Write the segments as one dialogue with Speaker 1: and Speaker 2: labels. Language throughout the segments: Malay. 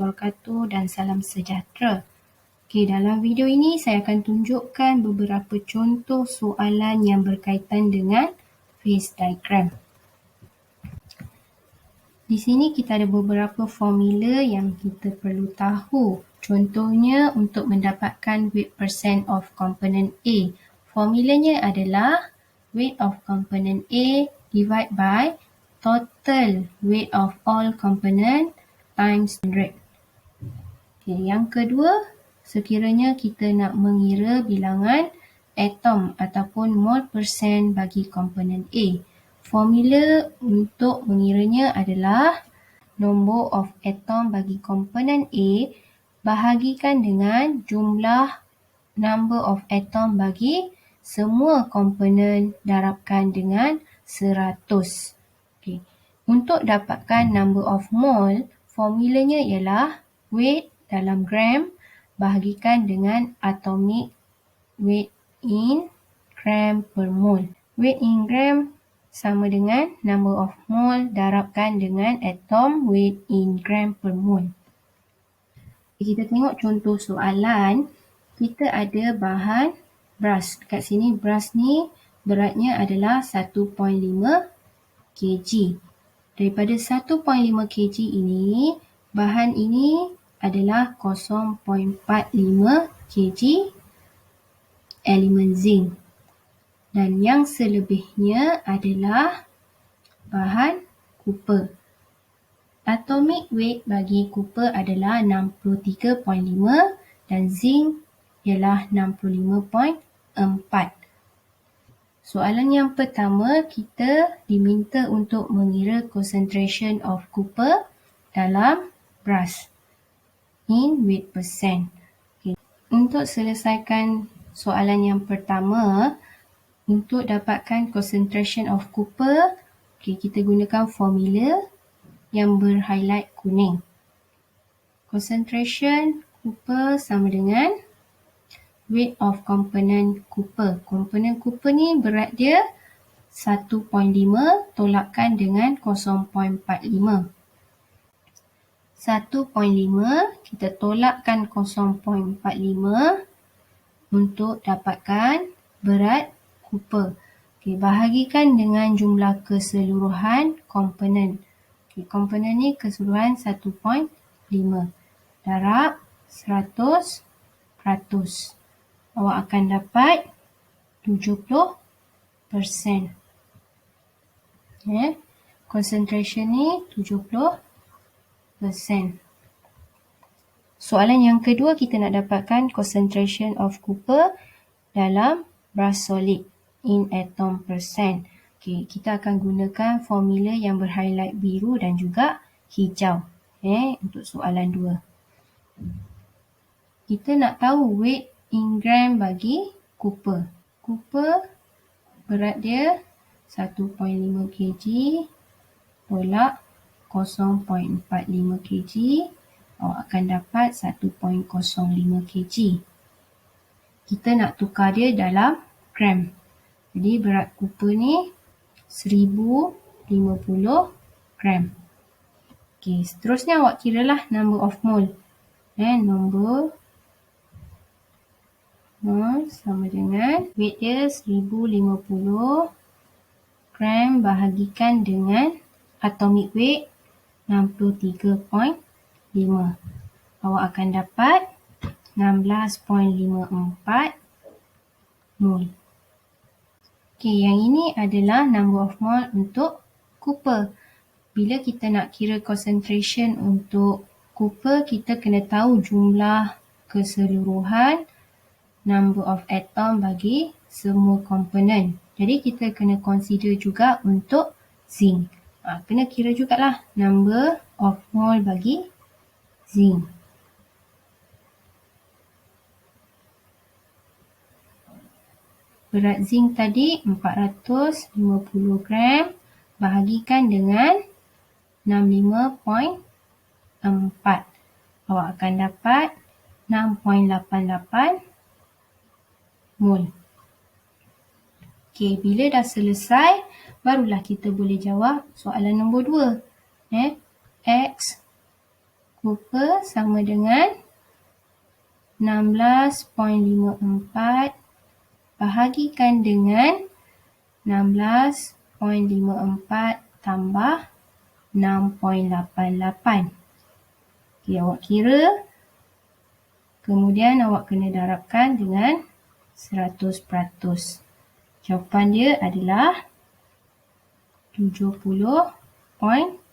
Speaker 1: wabarakatuh dan salam sejahtera. Dalam video ini saya akan tunjukkan beberapa contoh soalan yang berkaitan dengan phase diagram. Di sini kita ada beberapa formula yang kita perlu tahu. Contohnya untuk mendapatkan weight percent of component A. Formulanya adalah weight of component A divide by total weight of all component times 100. Yang kedua, sekiranya kita nak mengira bilangan atom ataupun mole persen bagi komponen A. Formula untuk mengiranya adalah nombor of atom bagi komponen A bahagikan dengan jumlah number of atom bagi semua komponen darabkan dengan 100. Untuk dapatkan number of mole, formulanya ialah weight dalam gram bahagikan dengan atomic weight in gram per mole. Weight in gram sama dengan number of mole darabkan dengan atom weight in gram per mole. Kita tengok contoh soalan. Kita ada bahan brass. Dekat sini brass ni beratnya adalah 1.5 kg. Daripada 1.5 kg ini, bahan ini adalah 0.45 kg elemen zinc. Dan yang selebihnya adalah bahan copper. Atomic weight bagi copper adalah 63.5 dan zinc ialah 65.4. Soalan yang pertama, kita diminta untuk mengira concentration of copper dalam brass in weight percent. Untuk selesaikan soalan yang pertama, untuk dapatkan concentration of copper, kita gunakan formula yang berhighlight kuning. Concentration copper sama dengan weight of component copper. Komponen copper ni berat dia 1.5 tolakkan dengan 0.45. 1.5 kita tolakkan 0.45 untuk dapatkan berat copper. Bahagikan dengan jumlah keseluruhan komponen. Komponen ni keseluruhan 1.5 darab 100%. Awak akan dapat 70%. Concentration ni 70%. Soalan yang kedua, kita nak dapatkan concentration of copper dalam brass solid in atom percent. Kita akan gunakan formula yang berhighlight biru dan juga hijau untuk soalan 2. Kita nak tahu weight in gram bagi copper. Copper berat dia 1.5 kg tolak 0.45 kg. Awak akan dapat 1.05 kg. Kita nak tukar dia dalam gram. Jadi berat copper ni 1050 gram. Seterusnya awak kiralah number of mole. Number mole sama dengan weight dia 1050 gram bahagikan dengan atomic weight 63.5. Awak akan dapat 16.54 mole. Yang ini adalah number of mole untuk copper. Bila kita nak kira concentration untuk copper, kita kena tahu jumlah keseluruhan number of atom bagi semua komponen. Jadi kita kena consider juga untuk zinc. Kena kira jugalah number of mole bagi zinc. Berat zinc tadi 450 gram bahagikan dengan 65.4. Awak akan dapat 6.88 mole. Bila dah selesai, barulah kita boleh jawab soalan nombor 2. X Cooper sama dengan 16.54 bahagikan dengan 16.54 tambah 6.88. Okey, awak kira. Kemudian awak kena darabkan dengan 100%. Jawapan dia adalah 70.6%.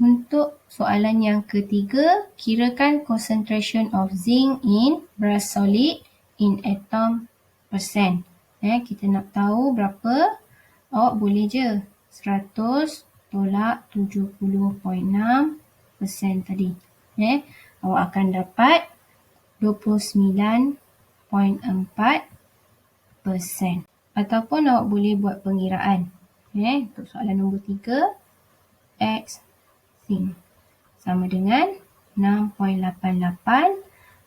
Speaker 1: Untuk soalan yang ketiga, kirakan concentration of zinc in brass solid in atom percent. Kita nak tahu berapa, awak boleh je 100 tolak 70.6% tadi. Awak akan dapat 29.4%. Ataupun awak boleh buat pengiraan. Untuk soalan nombor 3, X zinc sama dengan 6.88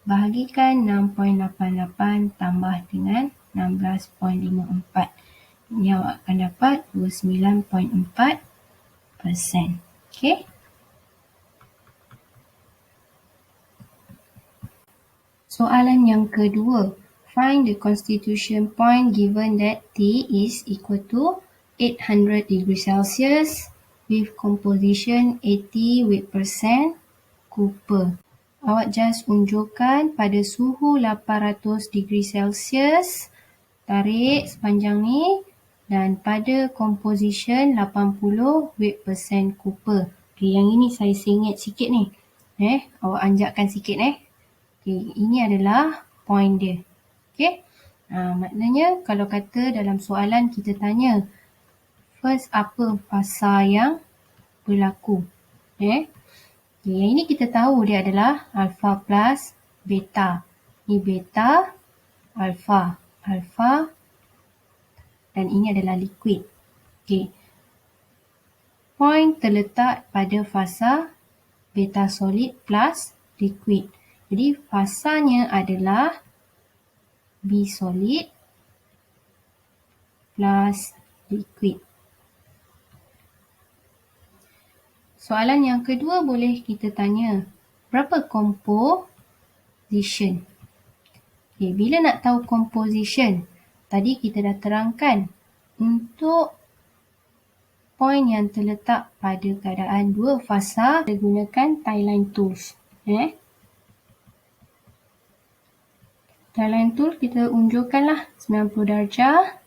Speaker 1: bahagikan 6.88 tambah dengan 16.54. Ini awak akan dapat 29.4%. Okey. Soalan yang kedua. Find the constitution point given that T is equal to 800 degrees Celsius with composition 80 weight percent copper. Awak just unjukkan pada suhu 800 degrees Celsius, tarik sepanjang ni, dan pada composition 80 weight percent copper. Okay, yang ini saya singit sikit ni. Awak anjakkan sikit. Okay, ini adalah point dia. Okay. Maknanya kalau kata dalam soalan kita tanya, first apa fasa yang berlaku? Okay, yang ini kita tahu dia adalah alpha plus beta. Ini beta, alpha, dan ini adalah liquid. Okay. Point terletak pada fasa beta solid plus liquid. Jadi fasanya adalah B solid plus liquid. Soalan yang kedua boleh kita tanya, berapa composition? Okay, bila nak tahu composition, tadi kita dah terangkan untuk point yang terletak pada keadaan dua fasa, kita gunakan tie line tools. Tie line tool kita unjukkanlah 90 darjah.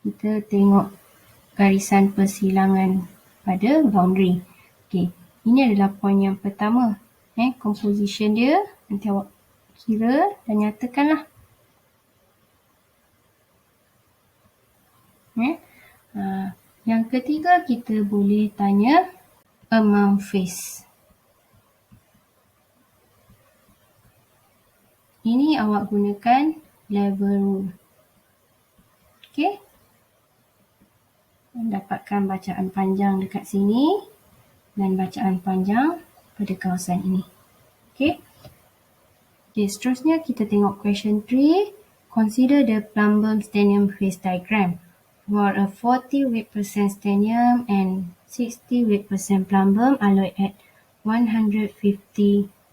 Speaker 1: Kita tengok garisan persilangan pada boundary. Okey, ini adalah point yang pertama. Composition dia nanti awak kira dan nyatakanlah. Yang ketiga kita boleh tanya amount phase. Ini awak gunakan level rule. Okey. Dapatkan bacaan panjang dekat sini dan bacaan panjang pada kawasan ini. Okey. Seterusnya kita tengok question 3. Consider the plumbum-stannium phase diagram. For a 40 weight percent stannium and 60 weight percent plumbum alloyed at 150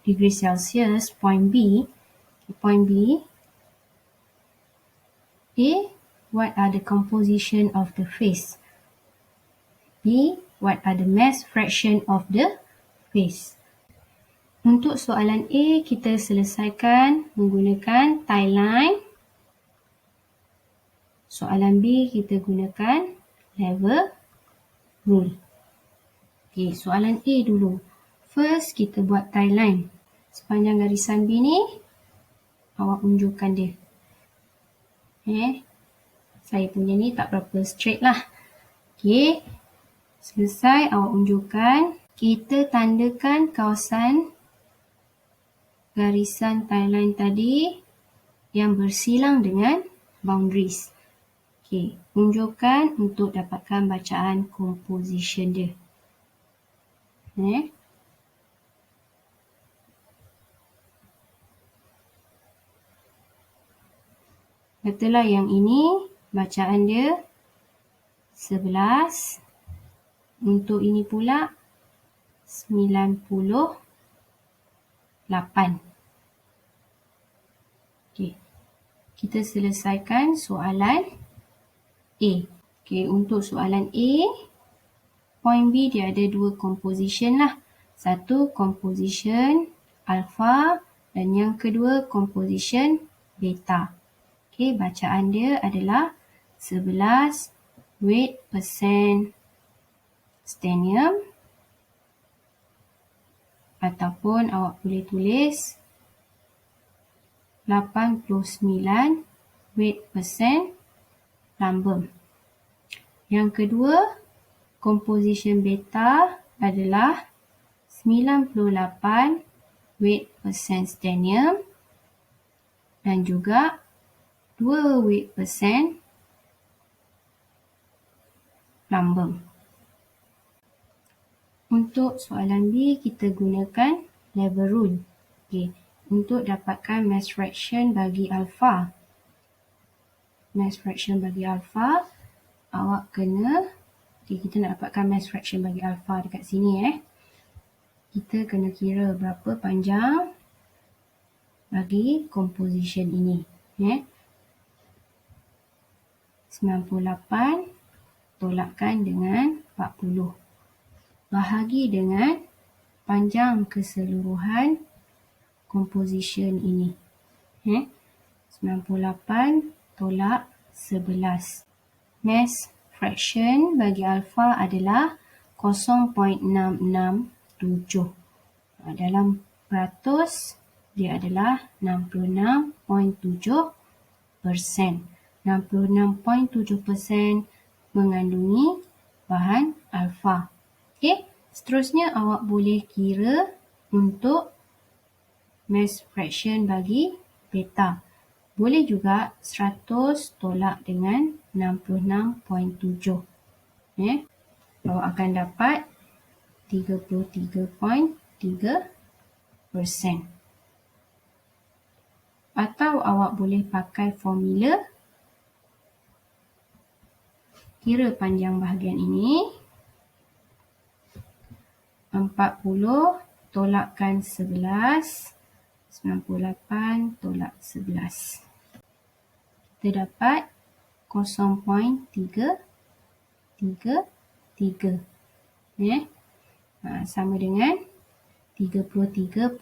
Speaker 1: degrees Celsius, point B. A. What are the composition of the phase? B. What are the mass fraction of the phase? Untuk soalan A, kita selesaikan menggunakan tie line. Soalan B, kita gunakan level rule. Okay, soalan A dulu. First, kita buat tie line. Sepanjang garisan B ni, awak unjukkan dia. Saya punya ni tak berapa straight lah. Okay. Selesai, awak unjukkan. Kita tandakan kawasan garisan tie line tadi yang bersilang dengan boundaries. Okay. Unjukkan untuk dapatkan bacaan composition dia. Katalah yang ini bacaan dia 11. Untuk ini pula 98. Okey. Kita selesaikan soalan A. Okey, untuk soalan A, point B dia ada dua composition lah. Satu composition alpha dan yang kedua composition beta. Okey, bacaan dia adalah 11 weight percent stanium ataupun awak boleh tulis 89 weight percent plumbum. Yang kedua, composition beta adalah 98 weight percent stanium dan juga 2 weight percent plumbum. Untuk soalan B, kita gunakan lever rule. Okay. Untuk dapatkan mass fraction bagi alpha. Mass fraction bagi alpha, awak kena, kita nak dapatkan mass fraction bagi alpha dekat sini. Kita kena kira berapa panjang bagi composition ini. 98 tolakkan dengan 40. Bahagi dengan panjang keseluruhan composition ini. 98 tolak 11. Mass fraction bagi alpha adalah 0.667. Dalam peratus, dia adalah 66.7%. 66.7% mengandungi bahan alpha. Okey, seterusnya awak boleh kira untuk mass fraction bagi beta. Boleh juga 100 tolak dengan 66.7. Awak akan dapat 33.3%. Atau awak boleh pakai formula kira panjang bahagian ini. 40 tolakkan 11. 98 tolak 11. Kita dapat 0.333. Sama dengan 33.3%.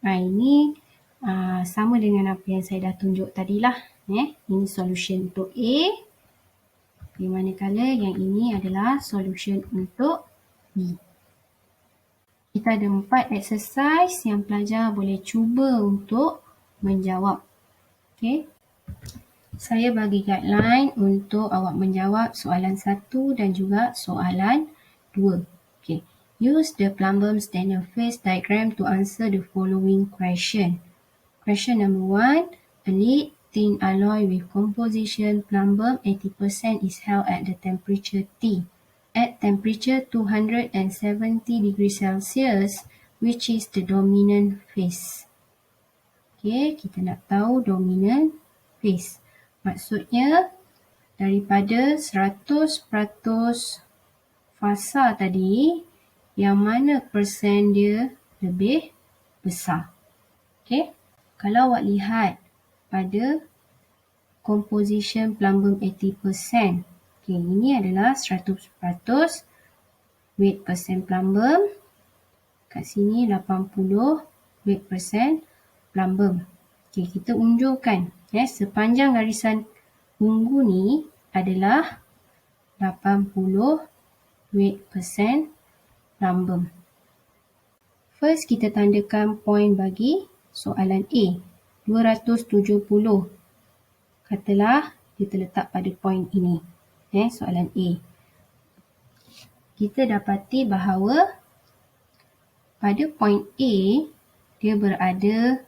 Speaker 1: Ini sama dengan apa yang saya dah tunjuk tadilah. Ini solution untuk A. Di manakala yang ini adalah solution untuk B. Kita ada 4 exercise yang pelajar boleh cuba untuk menjawab. Okay. Saya bagi guideline untuk awak menjawab soalan 1 dan juga soalan 2. Okay. Use the plumbum stanium phase diagram to answer the following question. Question number 1. A lead thin alloy with composition plumbum 80% is held at the temperature T. At temperature 270 degrees Celsius, which is the dominant phase? Okay, kita nak tahu dominant phase. Maksudnya, daripada 100% fasa tadi, yang mana persen dia lebih besar? Okay, kalau awak lihat pada composition plumbum 80%, okay, ini adalah 100% weight percent plumbum. Kat sini 80 weight percent plumbum. Okay, kita unjurkan. Sepanjang garisan ungu ni adalah 80 weight percent plumbum. First, kita tandakan point bagi soalan A. 270. Katalah dia terletak pada point ini. Soalan A. Kita dapati bahawa pada point A, dia berada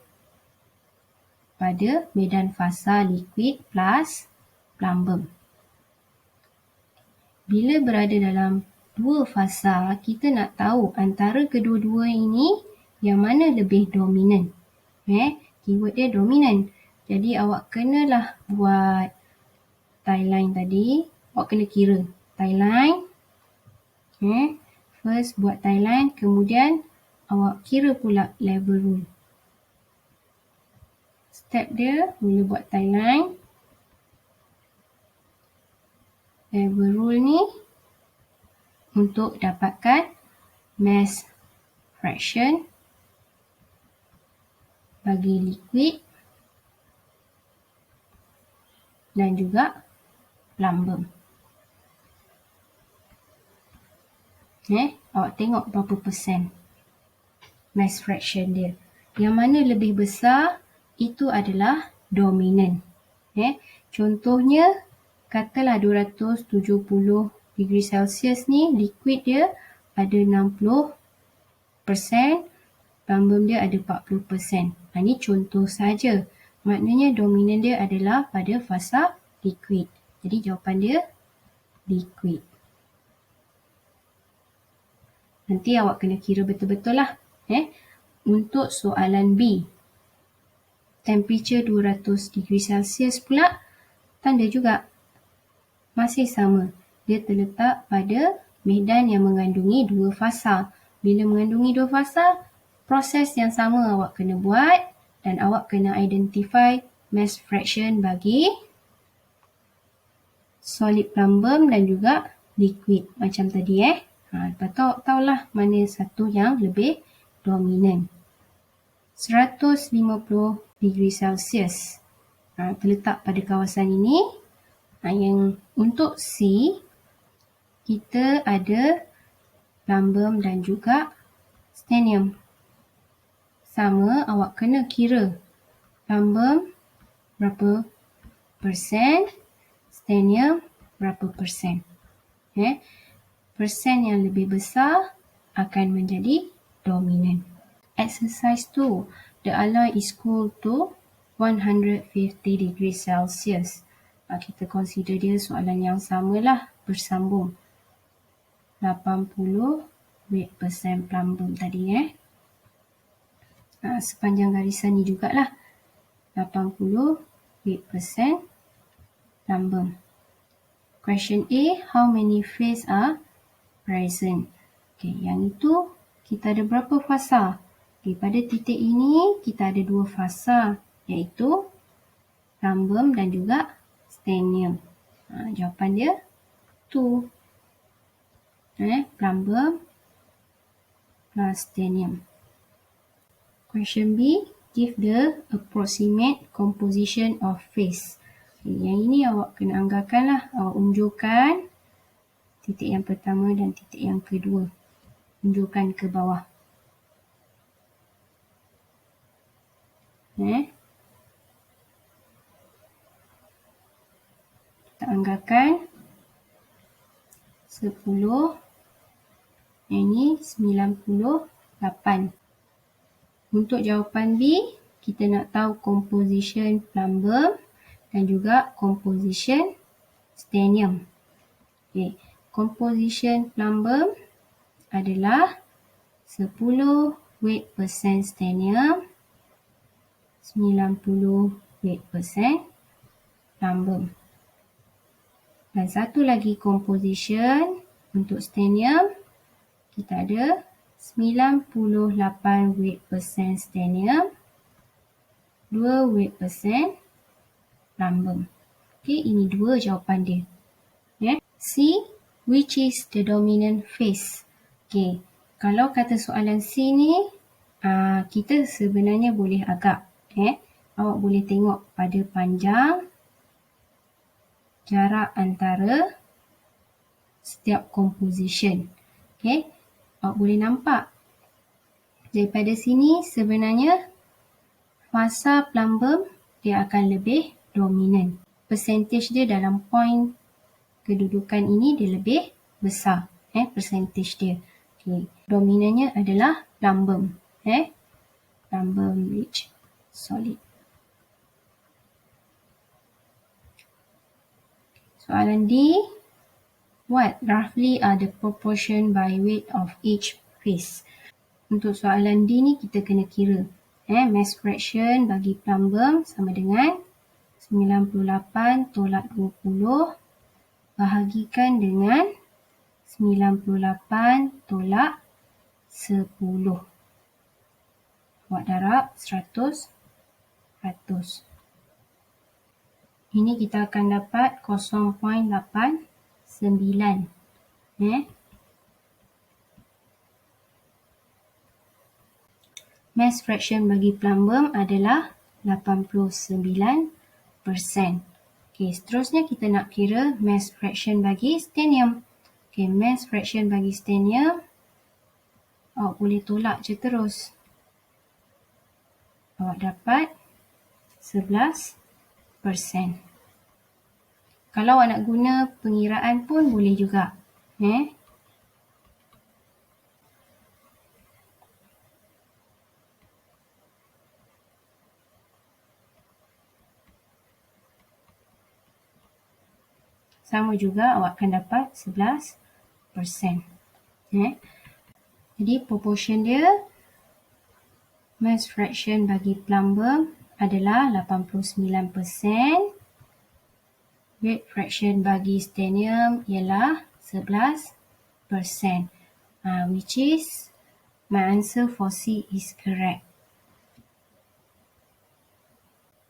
Speaker 1: pada medan fasa liquid plus plumbum. Bila berada dalam dua fasa, kita nak tahu antara kedua-dua ini yang mana lebih dominan. Keyword dia dominan. Jadi awak kenalah buat tie line tadi. Awak kena kira tie line. First buat timeline, kemudian awak kira pula level rule. Step dia, mula buat timeline. Level rule ni untuk dapatkan mass fraction bagi liquid dan juga plumbum. Awak tengok berapa persen mass fraction dia. Yang mana lebih besar itu adalah dominant. Contohnya katalah 270 degree Celsius ni liquid dia ada 60%, plumbum dia ada 40%. Ini contoh saja. Maknanya dominant dia adalah pada fasa liquid. Jadi jawapan dia liquid. Nanti awak kena kira betul-betul lah. Untuk soalan B, temperature 200 degree Celsius pula, tanda juga. Masih sama. Dia terletak pada medan yang mengandungi dua fasa. Bila mengandungi dua fasa, proses yang sama awak kena buat dan awak kena identify mass fraction bagi solid plumbum dan juga liquid macam tadi. Lepas tu awak tahulah mana satu yang lebih dominan. 150 degree Celsius terletak pada kawasan ini. Yang untuk C, kita ada plumbum dan juga sternium. Sama, awak kena kira plumbum berapa persen, sternium berapa persen. Persen yang lebih besar akan menjadi dominant. Exercise 2. The alloy is cool to 150 degrees Celsius. Kita consider dia soalan yang samalah, bersambung. 80 weight percent plumbum tadi. Sepanjang garisan ni jugalah. 80 weight percent plumbum. Question A, how many phase are present? Yang itu kita ada berapa fasa? Pada titik ini kita ada dua fasa, iaitu plumbum dan juga sternium. Jawapan dia 2. Plumbum plus sternium. Question B, give the approximate composition of phase. Yang ini awak kena anggarkanlah. Awak unjurkan titik yang pertama dan titik yang kedua. Unjurkan ke bawah. Kita anggarkan 10, ini 98. Untuk jawapan B, kita nak tahu composition plumbum dan juga composition sternium. Composition plumbum adalah 10 weight percent sternium, 90 weight percent plumbum. Dan satu lagi composition untuk sternium, kita ada 98 weight percent sternium, 2 weight percent plumbum. Ini dua jawapan dia. C, which is the dominant phase? Kalau kata soalan C ni, kita sebenarnya boleh agak. Awak boleh tengok pada panjang jarak antara setiap composition. Awak boleh nampak daripada sini sebenarnya fasa plumbum dia akan lebih dominan. Percentage dia dalam point kedudukan ini dia lebih besar. Percentage dia. Dominannya adalah plumbum. Plumbum rich solid. Soalan D, what roughly are the proportion by weight of each phase? Untuk soalan D ni kita kena kira. Mass fraction bagi plumbum sama dengan 98 tolak 20 bahagikan dengan 98 tolak 10. Awak darab 100%. Ini kita akan dapat 0.89. Mass fraction bagi plumbum adalah 89%. Seterusnya kita nak kira mass fraction bagi stanium. Mass fraction bagi stanium, awak boleh tolak je terus. Awak dapat 11%. Kalau awak nak guna pengiraan pun boleh juga. Sama juga awak akan dapat 11%. Jadi proportion dia, mass fraction bagi plumbum adalah 89%. Weight fraction bagi stanium ialah 11%. Which is my answer for C is correct.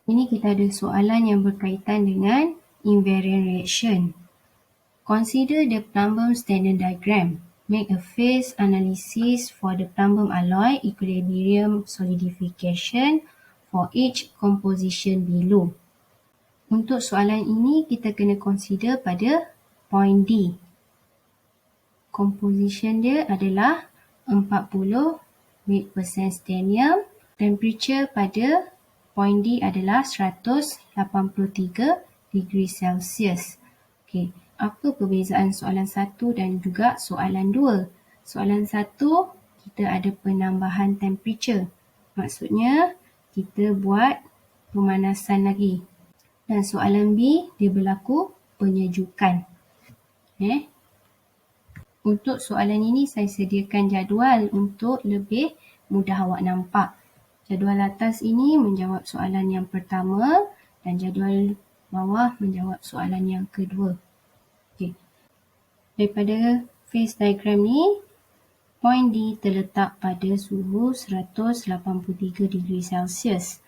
Speaker 1: Ini kita ada soalan yang berkaitan dengan invariant reaction. Consider the plumbum standard diagram. Make a phase analysis for the plumbum alloy equilibrium solidification for each composition below. Untuk soalan ini, kita kena consider pada point D. Composition dia adalah 40 weight percent stanium. Temperature pada point D adalah 183 degree Celsius. Apa perbezaan soalan 1 dan juga soalan 2? Soalan 1, kita ada penambahan temperature. Maksudnya, kita buat pemanasan lagi. Dan soalan B, dia berlaku penyejukan. Untuk soalan ini, saya sediakan jadual untuk lebih mudah awak nampak. Jadual atas ini menjawab soalan yang pertama dan jadual bawah menjawab soalan yang kedua. Daripada phase diagram ni, point D terletak pada suhu 183 degree Celsius.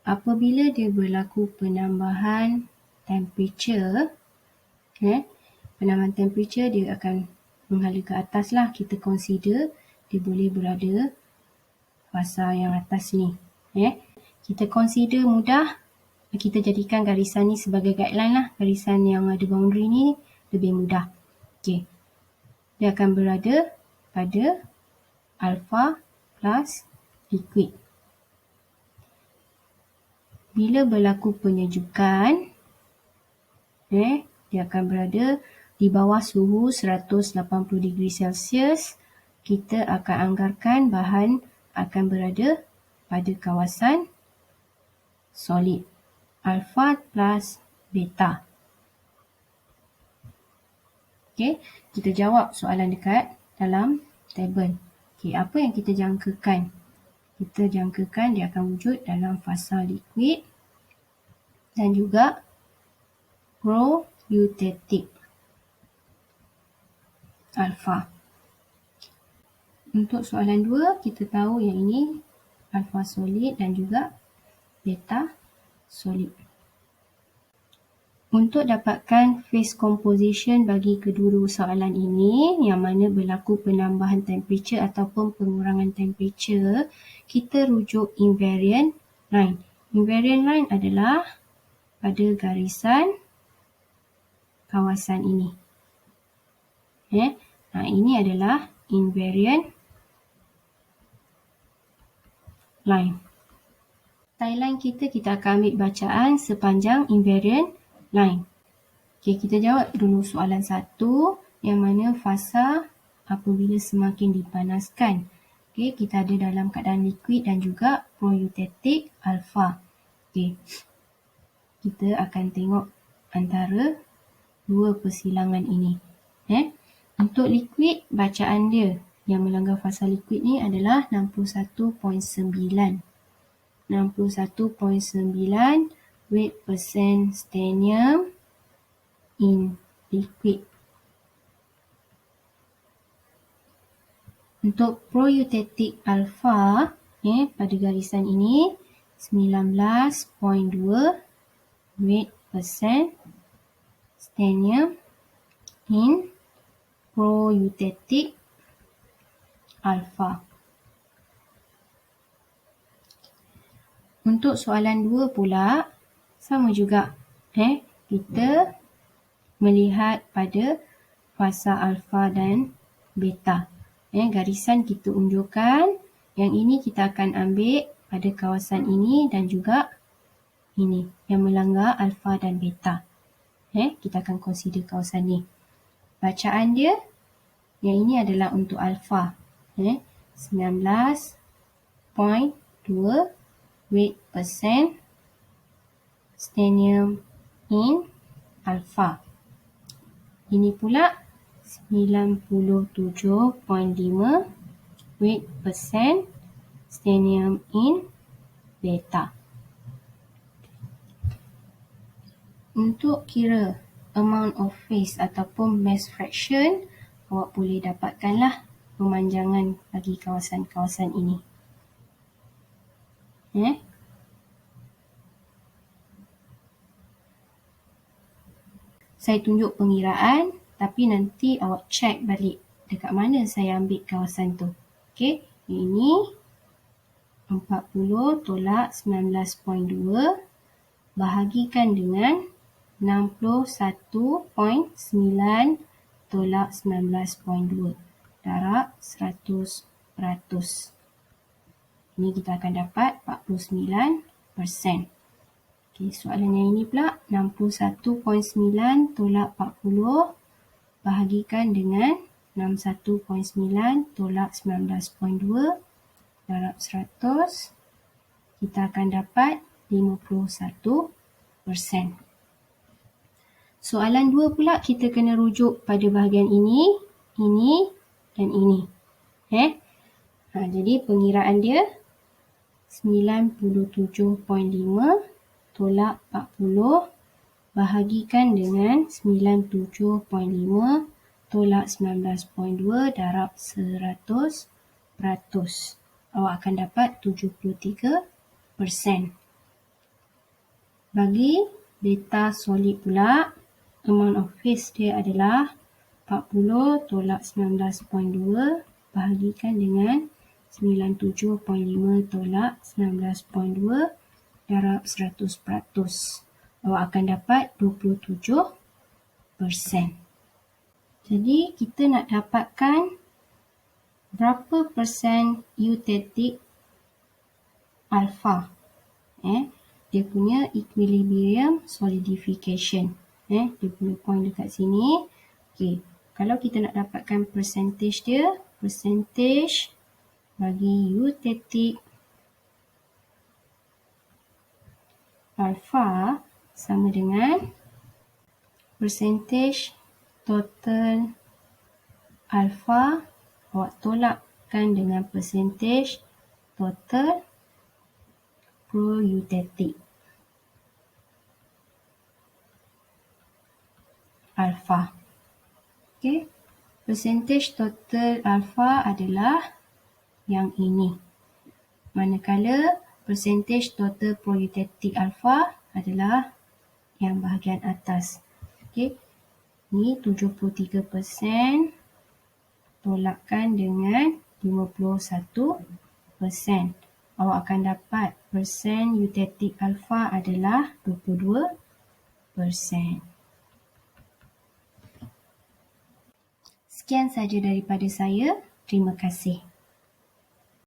Speaker 1: Apabila dia berlaku penambahan temperature, penambahan temperature dia akan menghala ke atas lah. Kita consider dia boleh berada fasa yang atas ni. Kita consider mudah, kita jadikan garisan ni sebagai guideline lah. Garisan yang ada boundary ni lebih mudah. Dia akan berada pada alpha plus liquid. Bila berlaku penyejukan, dia akan berada di bawah suhu 180 degree Celsius. Kita akan anggarkan bahan akan berada pada kawasan solid. Alpha plus beta. Kita jawab soalan dekat dalam tabel. Apa yang kita jangkakan? Kita jangkakan dia akan wujud dalam fasa liquid dan juga proeutatic alpha. Untuk soalan 2, kita tahu yang ini alpha solid dan juga beta solid. Untuk dapatkan phase composition bagi kedua soalan ini, yang mana berlaku penambahan temperature ataupun pengurangan temperature, kita rujuk invariant line. Invariant line adalah pada garisan kawasan ini. Ini adalah invariant line. Timeline kita akan ambil bacaan sepanjang invariant line. Kita jawab dulu soalan 1 yang mana fasa apabila semakin dipanaskan. Kita ada dalam keadaan liquid dan juga proeutatic alpha. Kita akan tengok antara dua persilangan ini. Untuk liquid, bacaan dia yang melanggar fasa liquid ni adalah 61.9. 61.9 weight percent stanium in liquid. Untuk proeutetik alfa pada garisan ini 19.2 weight percent stanium in proeutetik alfa. Untuk soalan 2 pula, sama juga. Kita melihat pada fasa alfa dan beta. Garisan kita unjurkan. Yang ini kita akan ambil pada kawasan ini dan juga ini yang melanggar alfa dan beta. Kita akan consider kawasan ni. Bacaan dia, yang ini adalah untuk alfa. 19.2 weight percent stanium in alfa. Ini pula 97.5 weight percent stanium in beta. Untuk kira amount of phase ataupun mass fraction, awak boleh dapatkanlah pemanjangan bagi kawasan-kawasan ini. Saya tunjuk pengiraan, tapi nanti awak check balik dekat mana saya ambil kawasan tu. Okey, ini 40 tolak 19.2 bahagikan dengan 61.9 tolak 19.2 darab 100%. Ini kita akan dapat 49%. Okey, soalan yang ini pula 61.9 tolak 40 bahagikan dengan 61.9 tolak 19.2 darab 100. Kita akan dapat 51%. Soalan 2 pula kita kena rujuk pada bahagian ini dan ini. Jadi pengiraan dia 97.5 tolak 40 bahagikan dengan 97.5 tolak 19.2 darab 100%. Awak akan dapat 73%. Bagi beta solid pula, amount of phase dia adalah 40 tolak 19.2 bahagikan dengan 97.5 tolak 19.2 darab 100%. Awak akan dapat 27%. Jadi kita nak dapatkan berapa persen eutetik alfa. Dia punya equilibrium solidification. Dia punya point dekat sini. Okay. Kalau kita nak dapatkan percentage dia, percentage bagi eutetik alfa sama dengan percentage total alfa, awak tolakkan dengan percentage total proeutetik alfa. Okay. Percentage total alfa adalah yang ini. Manakala percentage total proeutetik alfa adalah yang bahagian atas. Okay. Ini 73% tolakkan dengan 51%. Awak akan dapat persen eutetik alfa adalah 22%. Sekian saja daripada saya. Terima kasih.